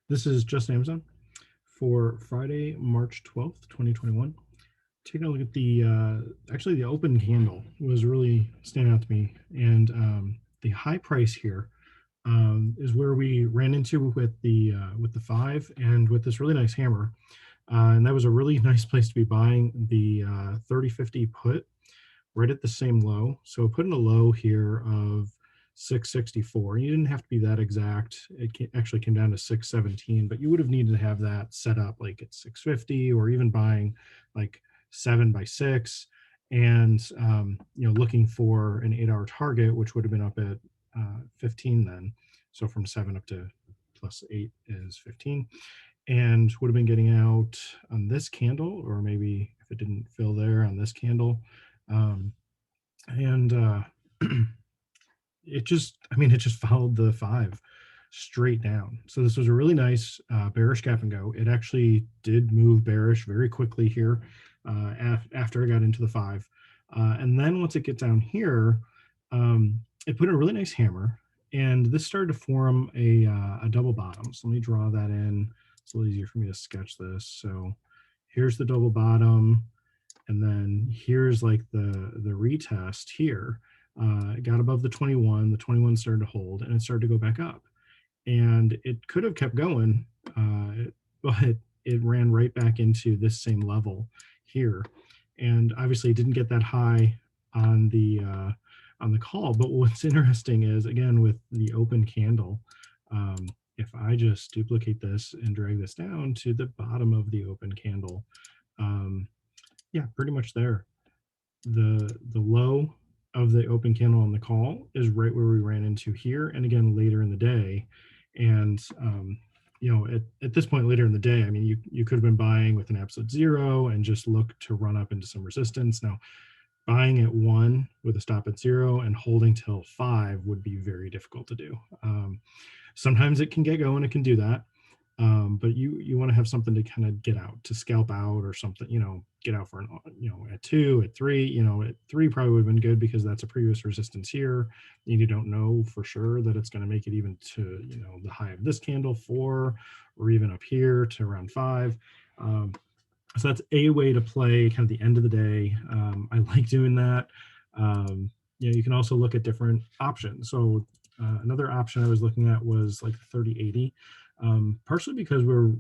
This is just AMZN for Friday, March 12th, 2021. Taking a look at actually the open candle was really standing out to me. And the high price here is where we ran into with the five and with this really nice hammer. And that was a really nice place to be buying the 3050 put right at the same low. So put in a low here of 664. You didn't have to be that exact. Actually came down to 617, but you would have needed to have that set up like at 650 or even buying like 7 by 6 and looking for an 8 hour target, which would have been up at 15 then. So from 7 up to plus 8 is 15, and would have been getting out on this candle, or maybe if it didn't fill there on this candle. Um, and it just followed the five straight down. So this was a really nice bearish gap and go. It actually did move bearish very quickly here after I got into the five. And then once it gets down here, it put in a really nice hammer, and this started to form a double bottom. So let me draw that in. It's a little easier for me to sketch this. So here's the double bottom, and then here's like the retest here. It got above the 21 started to hold, and it started to go back up, and it could have kept going, but it ran right back into this same level here, and obviously it didn't get that high on the call. But what's interesting is, again, with the open candle, if I just duplicate this and drag this down to the bottom of the open candle, yeah, pretty much there. The low of the open candle on the call is right where we ran into here, and again later in the day. And at this point later in the day, I mean, you could have been buying with an absolute zero and just look to run up into some resistance. Now, buying at 1 with a stop at 0 and holding till 5 would be very difficult to do. Sometimes it can get going, it can do that. But you want to have something to kind of get out, to scalp out or something, get out for at 2, at 3. At 3 probably would have been good because that's a previous resistance here. You don't know for sure that it's going to make it even to, the high of this candle, 4, or even up here to around 5. So that's a way to play kind of the end of the day. I like doing that. You can also look at different options. So another option I was looking at was like the 3080, partially because we're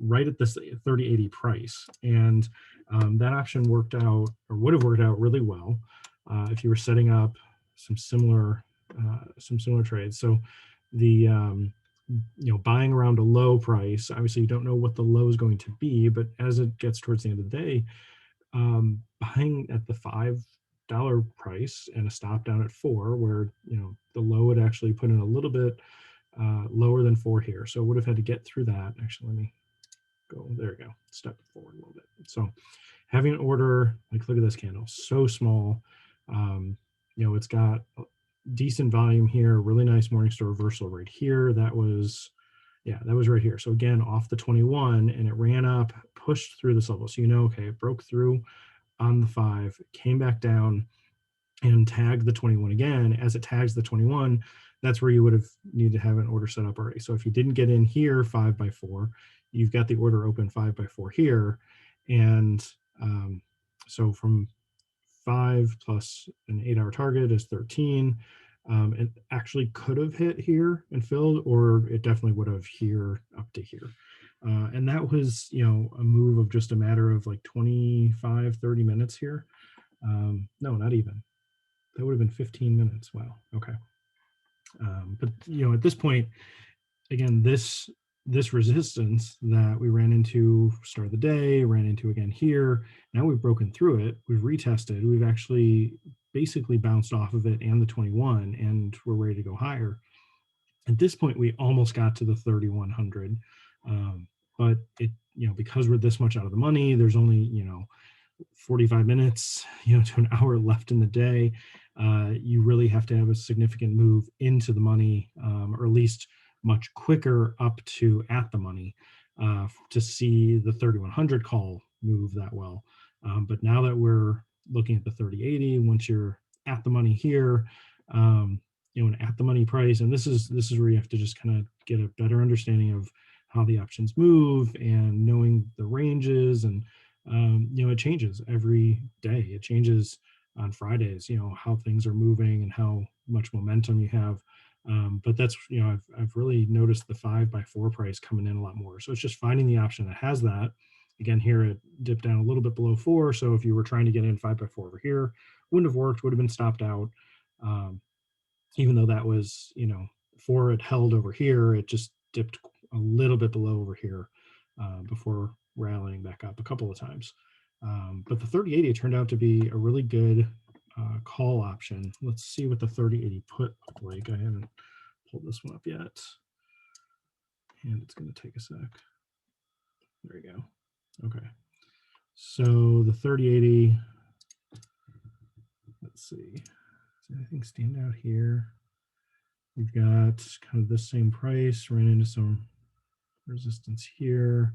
right at this 3080 price, and that option worked out, or would have worked out really well if you were setting up some similar trades. So the buying around a low price, obviously you don't know what the low is going to be, but as it gets towards the end of the day, buying at the $5 price and a stop down at 4, where the low would actually put in a little bit lower than 4 here. So it would have had to get through that. Actually, let me go, there we go, step forward a little bit. So having an order, like, look at this candle, so small. It's got decent volume here, really nice Morningstar reversal right here. That was right here. So again, off the 21, and it ran up, pushed through this level. So okay, it broke through on the 5, came back down and tagged the 21 again. As it tags the 21, that's where you would have needed to have an order set up already. So if you didn't get in here 5 by 4, you've got the order open 5 by 4 here. And so from 5 plus an 8 hour target is 13. It actually could have hit here and filled, or it definitely would have here up to here. And that was, a move of just a matter of like 25, 30 minutes here. No, not even. That would have been 15 minutes. Wow. Okay. But, at this point, again, this resistance that we ran into start of the day, ran into again here. Now we've broken through it. We've retested. We've actually basically bounced off of it and the 21, and we're ready to go higher. At this point, we almost got to the 3,100. But it, because we're this much out of the money, there's only, 45 minutes, to an hour left in the day. You really have to have a significant move into the money, or at least much quicker up to at the money, to see the 3,100 call move that well. But now that we're looking at the 3080, once you're at the money here, an at the money price, and this is where you have to just kind of get a better understanding of how the options move and knowing the ranges. And it changes every day. It changes on Fridays, how things are moving and how much momentum you have. But that's, I've really noticed the 5x4 price coming in a lot more. So it's just finding the option that has that. Again, here it dipped down a little bit below 4. So if you were trying to get in 5x4 over here, wouldn't have worked, would have been stopped out. Even though that was, 4 it held over here, it just dipped a little bit below over here before rallying back up a couple of times. But the 3080 turned out to be a really good call option. Let's see what the 3080 put looked like. I haven't pulled this one up yet, and it's going to take a sec. There we go. Okay. So the 3080, let's see. Does anything stand out here? We've got kind of the same price, ran into some resistance here.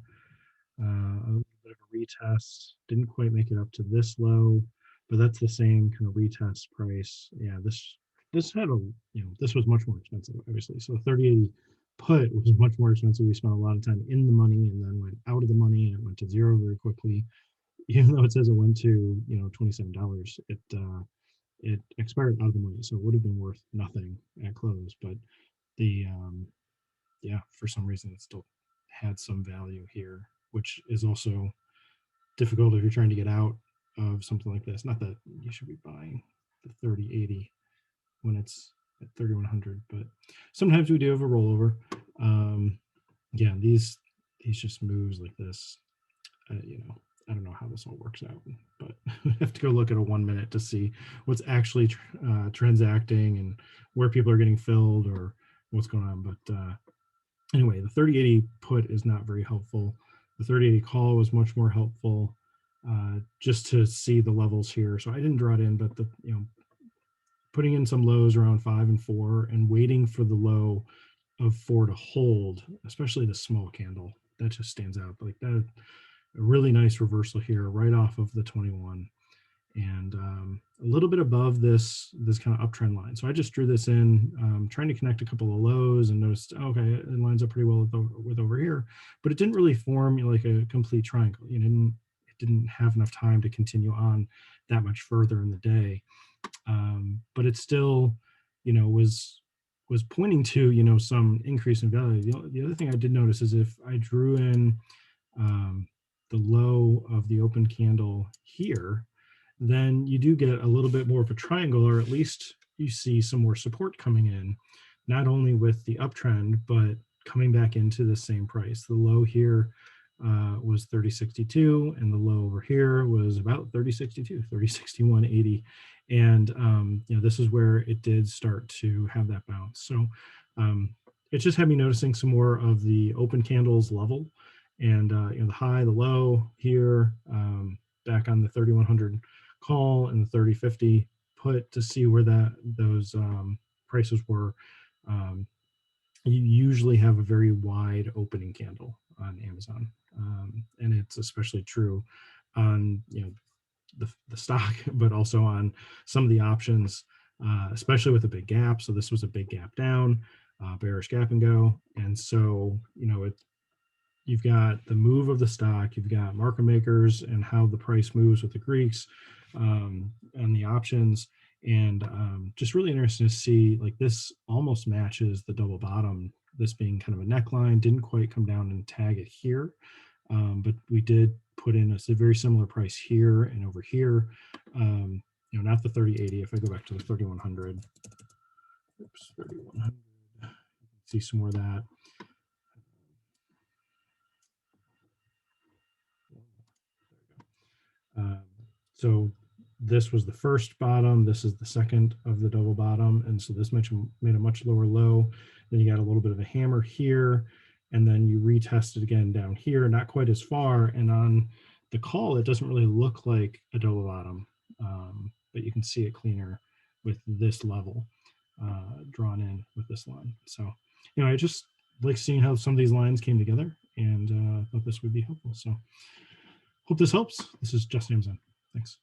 A little bit of a retest. Didn't quite make it up to this low, but that's the same kind of retest price. Yeah, this had a, this was much more expensive, obviously. So the 3080 put was much more expensive. We spent a lot of time in the money and then went out of the money, and it went to zero very quickly. Even though it says it went to, $27, it expired out of the money, so it would have been worth nothing at close. But the yeah, for some reason it still had some value here, which is also difficult if you're trying to get out of something like this. Not that you should be buying the 3080 when it's at 3100, but sometimes we do have a rollover. Yeah, these just moves like this, I don't know how this all works out, but I have to go look at a 1 minute to see what's actually transacting and where people are getting filled or what's going on. But anyway, the 3080 put is not very helpful. The 3080 call was much more helpful, just to see the levels here. So I didn't draw it in, but putting in some lows around 5 and 4 and waiting for the low of 4 to hold, especially the small candle, that just stands out. Like that, a really nice reversal here right off of the 21, and a little bit above this kind of uptrend line. So I just drew this in, trying to connect a couple of lows, and noticed, okay, it lines up pretty well with over here, but it didn't really form like a complete triangle. It didn't have enough time to continue on that much further in the day. But it still, was pointing to, some increase in value. The other thing I did notice is if I drew in the low of the open candle here, then you do get a little bit more of a triangle, or at least you see some more support coming in, not only with the uptrend, but coming back into the same price. The low here was 30.62, and the low over here was about 30.62, 30.61.80. And this is where it did start to have that bounce. So it just had me noticing some more of the open candles level, and the high, the low here, back on the 3100 call and the 3050 put, to see where those prices were. You usually have a very wide opening candle on Amazon, and it's especially true on the stock, but also on some of the options, especially with a big gap. So this was a big gap down, bearish gap and go, and so you've got the move of the stock, you've got market makers and how the price moves with the Greeks, and the options. And just really interesting to see, like, this almost matches the double bottom, this being kind of a neckline. Didn't quite come down and tag it here, but we did put in a very similar price here and over here. Not the 3080. If I go back to the 3100, oops, 3100, see some more of that. So this was the first bottom, this is the second of the double bottom, and so this made a much lower low. Then you got a little bit of a hammer here, and then you retest it again down here, not quite as far. And on the call, it doesn't really look like a double bottom, but you can see it cleaner with this level drawn in with this line. So I just like seeing how some of these lines came together, and thought this would be helpful. So hope this helps. This is Just AMZN. Thanks.